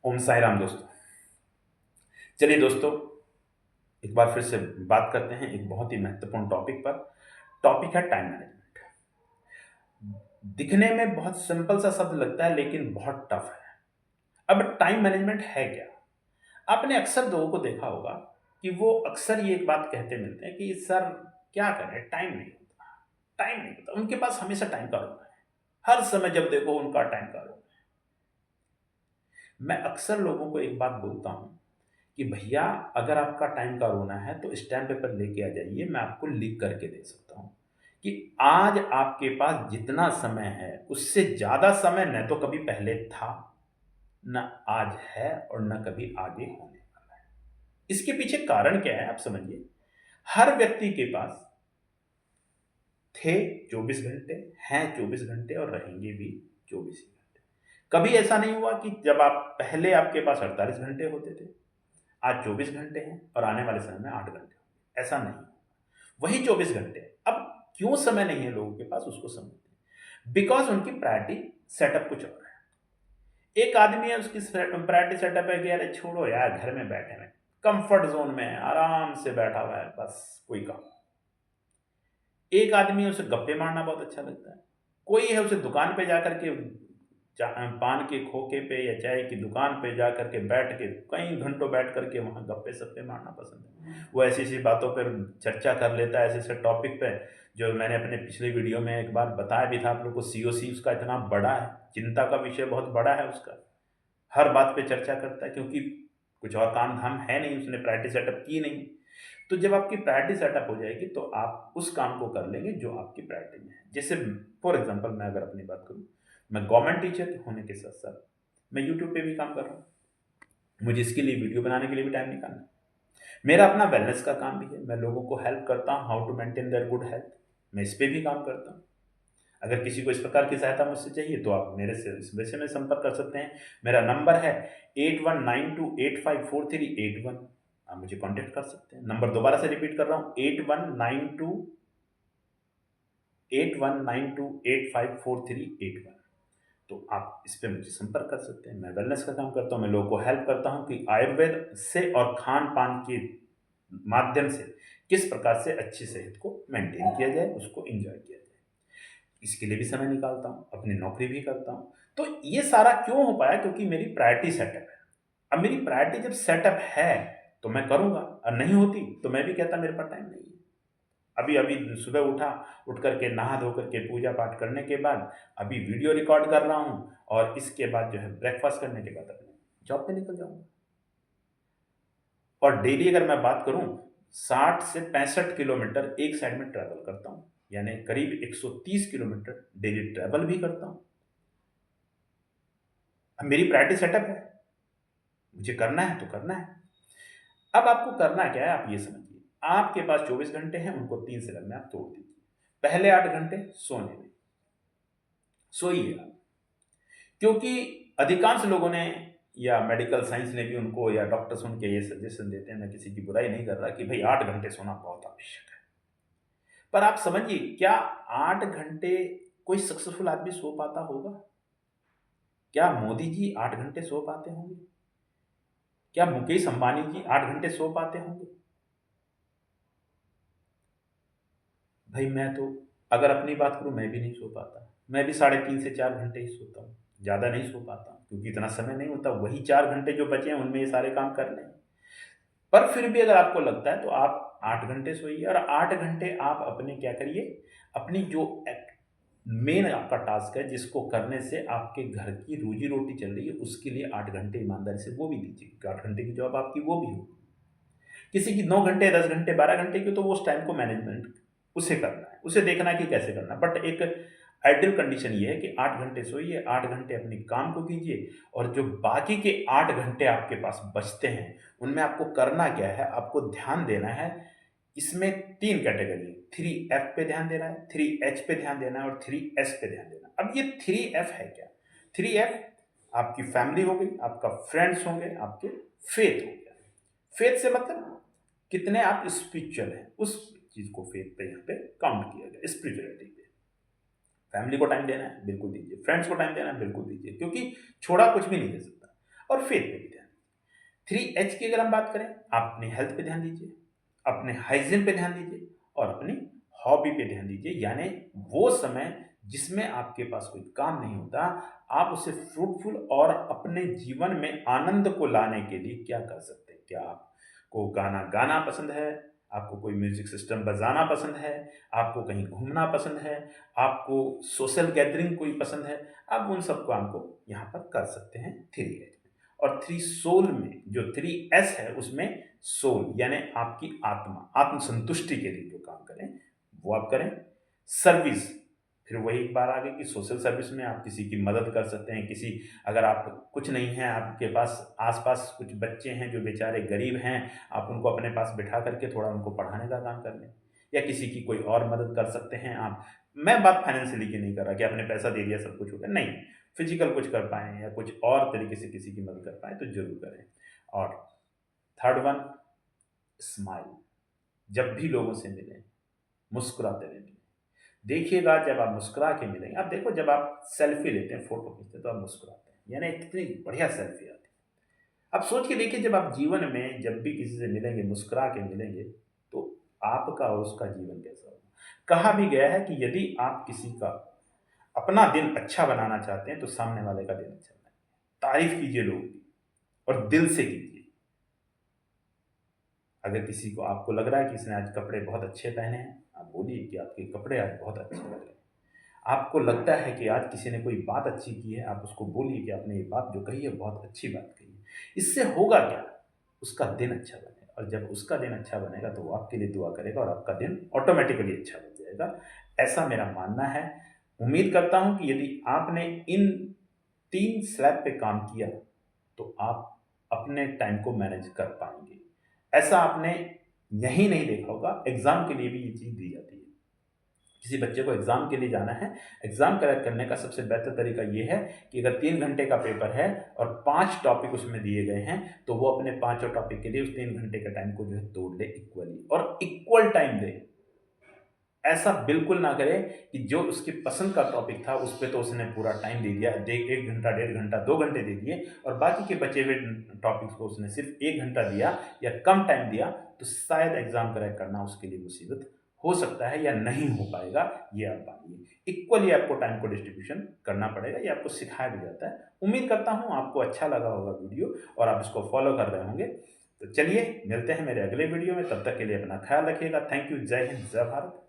ओम साई राम दोस्तों। चलिए दोस्तों, एक बार फिर से बात करते हैं एक बहुत ही महत्वपूर्ण टॉपिक पर। टॉपिक है टाइम मैनेजमेंट। दिखने में बहुत सिंपल सा शब्द लगता है लेकिन बहुत टफ है। अब टाइम मैनेजमेंट है क्या? आपने अक्सर लोगों को देखा होगा कि वो अक्सर ये एक बात कहते मिलते हैं कि सर क्या करें, टाइम नहीं होता, टाइम नहीं होता। उनके पास हमेशा टाइम का रोना है। हर समय जब देखो उनका टाइम का रोना है। मैं अक्सर लोगों को एक बात बोलता हूँ कि भैया, अगर आपका टाइम का रोना है तो स्टैम्प पेपर लेके आ जाइए, मैं आपको लिख करके दे सकता हूँ कि आज आपके पास जितना समय है उससे ज़्यादा समय न तो कभी पहले था, न आज है और न कभी आगे होने वाला है। इसके पीछे कारण क्या है आप समझिए। हर व्यक्ति के पास थे 24 घंटे, हैं 24 घंटे और रहेंगे भी 24 ही घंटे। कभी ऐसा नहीं हुआ कि जब आप पहले आपके पास 48 घंटे होते थे, आज 24 घंटे हैं और आने वाले समय में 8 घंटे होंगे, ऐसा नहीं। वही 24 घंटे। अब क्यों समय नहीं है लोगों के पास उसको समझते हैं। बिकॉज उनकी प्रायोरिटी सेटअप कुछ और है। एक आदमी है, उसकी प्रायोरिटी सेटअप है कि अरे छोड़ो यार, घर में बैठे हैं, कंफर्ट जोन में है, आराम से बैठा हुआ है, बस कोई काम। एक आदमी है, उसे गप्पे मारना बहुत अच्छा लगता है। कोई है, उसे दुकान पे जाकर के पान के खोखे पे या चाय की दुकान पे जा करके बैठ के कई घंटों बैठ करके वहाँ गप्पे सप्पे मारना पसंद है। वो ऐसी ऐसी बातों पर चर्चा कर लेता है, ऐसे ऐसे टॉपिक पे जो मैंने अपने पिछले वीडियो में एक बार बताया भी था आप लोग को। सीओसी उसका इतना बड़ा है, चिंता का विषय बहुत बड़ा है उसका। हर बात पे चर्चा करता है क्योंकि कुछ और काम धाम है नहीं, उसने प्रायोरिटी सेटअप की नहीं। तो जब आपकी प्रायोरिटी सेटअप हो जाएगी तो आप उस काम को कर लेंगे जो आपकी प्रायोरिटी में है। जैसे फॉर एग्जांपल मैं अगर अपनी बात करूं, मैं गवर्नमेंट टीचर होने के साथ साथ मैं यूट्यूब पे भी काम कर रहा हूँ। मुझे इसके लिए वीडियो बनाने के लिए भी टाइम निकालना है। मेरा अपना वेलनेस का काम भी है, मैं लोगों को हेल्प करता हूँ how to maintain their good health. मैं इस पे भी काम करता हूँ। अगर किसी को इस प्रकार की सहायता मुझसे चाहिए तो आप मेरे से इस विषय में संपर्क कर सकते हैं। मेरा नंबर है 8192854381। आप मुझे कांटेक्ट कर सकते हैं। नंबर दोबारा से रिपीट कर रहा हूँ, 8192854381। तो आप इस पे मुझे संपर्क कर सकते हैं। मैं वेलनेस का काम करता हूँ, मैं लोगों को हेल्प करता हूँ कि आयुर्वेद से और खान पान के माध्यम से किस प्रकार से अच्छी सेहत को मेंटेन किया जाए, उसको एंजॉय किया जाए। इसके लिए भी समय निकालता हूँ, अपनी नौकरी भी करता हूँ। तो ये सारा क्यों हो पाया? क्योंकि मेरी प्रायोरिटी सेटअप है। अब मेरी प्रायोरिटी जब सेटअप है तो मैं करूँगा, और नहीं होती तो मैं भी कहता मेरे पास टाइम नहीं है। अभी अभी सुबह उठा, उठ करके नहा धो करके पूजा पाठ करने के बाद अभी वीडियो रिकॉर्ड कर रहा हूँ, और इसके बाद जो है ब्रेकफास्ट करने के बाद अपने जॉब पे निकल जाऊँगा। और डेली अगर मैं बात करूँ, 60 से 65 किलोमीटर एक साइड में ट्रैवल करता हूँ, यानी करीब 130 किलोमीटर डेली ट्रैवल भी करता हूँ। अब मेरी प्रायोरिटी सेटअप है, मुझे करना है तो करना है। अब आपको करना क्या है आप ये समझिए। आपके पास 24 घंटे हैं, उनको 3 से में आप तोड़ दीजिए। पहले 8 घंटे सोने में, सोइए आप। क्योंकि अधिकांश लोगों ने या मेडिकल साइंस ने भी उनको, या डॉक्टर्स उनके ये सजेशन देते हैं, मैं किसी की बुराई नहीं कर रहा, कि भाई 8 घंटे सोना बहुत आवश्यक है। पर आप समझिए, क्या 8 घंटे कोई सक्सेसफुल आदमी सो पाता होगा? क्या मोदी जी 8 घंटे सो पाते होंगे? क्या मुकेश अंबानी जी 8 घंटे सो पाते होंगे? भाई मैं तो, अगर अपनी बात करूं, मैं भी नहीं सो पाता। मैं भी 3.5 से 4 घंटे ही सोता हूँ, ज़्यादा नहीं सो पाता क्योंकि इतना समय नहीं होता। वही 4 घंटे जो बचे हैं उनमें ये सारे काम कर लें। पर फिर भी अगर आपको लगता है तो आप 8 घंटे सोइए, और 8 घंटे आप अपने क्या करिए, अपनी जो मेन आपका टास्क है जिसको करने से आपके घर की रोजी रोटी चल रही है, उसके लिए 8 घंटे ईमानदारी से वो भी दीजिए, क्योंकि 8 घंटे की जॉब आपकी वो भी हो। किसी की 9 घंटे, 10 घंटे, 12 घंटे की, तो वो उस टाइम को मैनेजमेंट उसे करना है, उसे देखना है कि कैसे करना है। बट एक आइडियल कंडीशन ये है कि 8 घंटे सोइए, 8 घंटे अपने काम को कीजिए, और जो बाकी के 8 घंटे आपके पास बचते हैं उनमें आपको करना क्या है, आपको ध्यान देना है। इसमें 3 कैटेगरी है। 3 एफ पे ध्यान देना है, 3 एच पे ध्यान देना है, और 3 एस पे ध्यान देना है। अब ये 3 एफ है क्या? 3 एफ आपकी फैमिली हो गई, आपका फ्रेंड्स होंगे, आपके फेथ हो गया। फेथ से मतलब कितने आप स्पिरिचुअल हैं, उस चीज को फेथ पे यहाँ पे काउंट किया गया, स्पिरिचुअलिटी पे। फैमिली को टाइम देना है, बिल्कुल दीजिए। फ्रेंड्स को टाइम देना है, बिल्कुल दीजिए, क्योंकि छोड़ा कुछ भी नहीं दे सकता। और फेथ पे भी ध्यान। 3 H की अगर हम बात करें, आप अपनी हेल्थ पे ध्यान दीजिए, अपने हाइजीन पे ध्यान दीजिए और अपनी हॉबी पे ध्यान दीजिए। यानी वो समय जिसमें आपके पास कोई काम नहीं होता, आप उसे फ्रूटफुल और अपने जीवन में आनंद को लाने के लिए क्या कर सकते हैं? क्या आपको गाना गाना पसंद है? आपको कोई म्यूज़िक सिस्टम बजाना पसंद है? आपको कहीं घूमना पसंद है? आपको सोशल गैदरिंग कोई पसंद है? आप उन सब काम को यहाँ पर कर सकते हैं 3 H में। और 3 सोल में जो 3S है उसमें सोल यानी आपकी आत्मा, आत्म संतुष्टि के लिए जो काम करें, वो आप करें। सर्विस, फिर वही एक बार आ गई कि सोशल सर्विस में आप किसी की मदद कर सकते हैं, किसी अगर आप कुछ नहीं है, आपके पास आस-पास कुछ बच्चे हैं जो बेचारे गरीब हैं, आप उनको अपने पास बिठा करके थोड़ा उनको पढ़ाने का काम कर लें या किसी की कोई और मदद कर सकते हैं आप। मैं बात फाइनेंशियली की नहीं कर रहा कि आपने पैसा दे दिया सब कुछ हो गया, नहीं। फिज़िकल कुछ कर पाएँ या कुछ और तरीके से किसी की मदद कर पाएँ तो ज़रूर करें। और थर्ड वन, स्माइल। जब भी लोगों से मिलें, मुस्कुराते हुए मिलें। देखिएगा जब आप मुस्कुरा के मिलेंगे, आप देखो जब आप सेल्फी लेते हैं, फ़ोटो खींचते हैं तो आप मुस्कुराते हैं, यानी कितनी बढ़िया सेल्फी आती है। आप सोच के देखिए जब आप जीवन में जब भी किसी से मिलेंगे, मुस्कुरा के मिलेंगे, तो आपका और उसका जीवन कैसा होगा? कहा भी गया है कि यदि आप किसी का अपना दिन अच्छा बनाना चाहते हैं, तो सामने वाले का दिन अच्छा बनाइए। तारीफ़ कीजिए लोगों की और दिल से कीजिए। अगर किसी को आपको लग रहा है कि इसने आज कपड़े बहुत अच्छे पहने हैं, आप बोलिए कि आपके कपड़े आज बहुत अच्छे लग रहे हैं। आपको लगता है कि आज किसी ने कोई बात अच्छी की है, आप उसको बोलिए कि आपने ये बात जो कही है बहुत अच्छी बात कही है। इससे होगा क्या? उसका दिन अच्छा बनेगा और जब उसका दिन अच्छा बनेगा तो वो आपके लिए दुआ करेगा और आपका दिन ऑटोमैटिकली अच्छा बन जाएगा। ऐसा मेरा मानना है। उम्मीद करता हूँ कि यदि आपने इन 3 स्लैब पे काम किया, तो आप अपने टाइम को मैनेज कर पाएँगे। ऐसा आपने यहीं नहीं देखा होगा, एग्ज़ाम के लिए भी ये चीज़ दी जाती है। किसी बच्चे को एग्ज़ाम के लिए जाना है, एग्ज़ाम क्रैक करने का सबसे बेहतर तरीका ये है कि अगर 3 घंटे का पेपर है और 5 टॉपिक उसमें दिए गए हैं, तो वो अपने पाँचों टॉपिक के लिए उस 3 घंटे के टाइम को जो है तोड़ ले इक्वली और इक्वल टाइम दे। ऐसा बिल्कुल ना करे कि जो उसकी पसंद का टॉपिक था, उस पे तो उसने पूरा टाइम दे दिया, डे 1 घंटा, डेढ़ घंटा, 2 घंटे दे दिए और बाकी के बचे हुए टॉपिक्स को उसने सिर्फ़ 1 घंटा दिया या कम टाइम दिया, तो शायद एग्ज़ाम क्रैक करना उसके लिए मुसीबत हो सकता है या नहीं हो पाएगा, ये आप मानिए। इक्वली आपको टाइम को डिस्ट्रीब्यूशन करना पड़ेगा, ये आपको सिखाया भी जाता है। उम्मीद करता हूँ आपको अच्छा लगा होगा वीडियो और आप इसको फ़ॉलो कर रहे होंगे। तो चलिए, मिलते हैं मेरे अगले वीडियो में, तब तक के लिए अपना ख़्याल रखिएगा। Thank you. जय हिंद, जय भारत।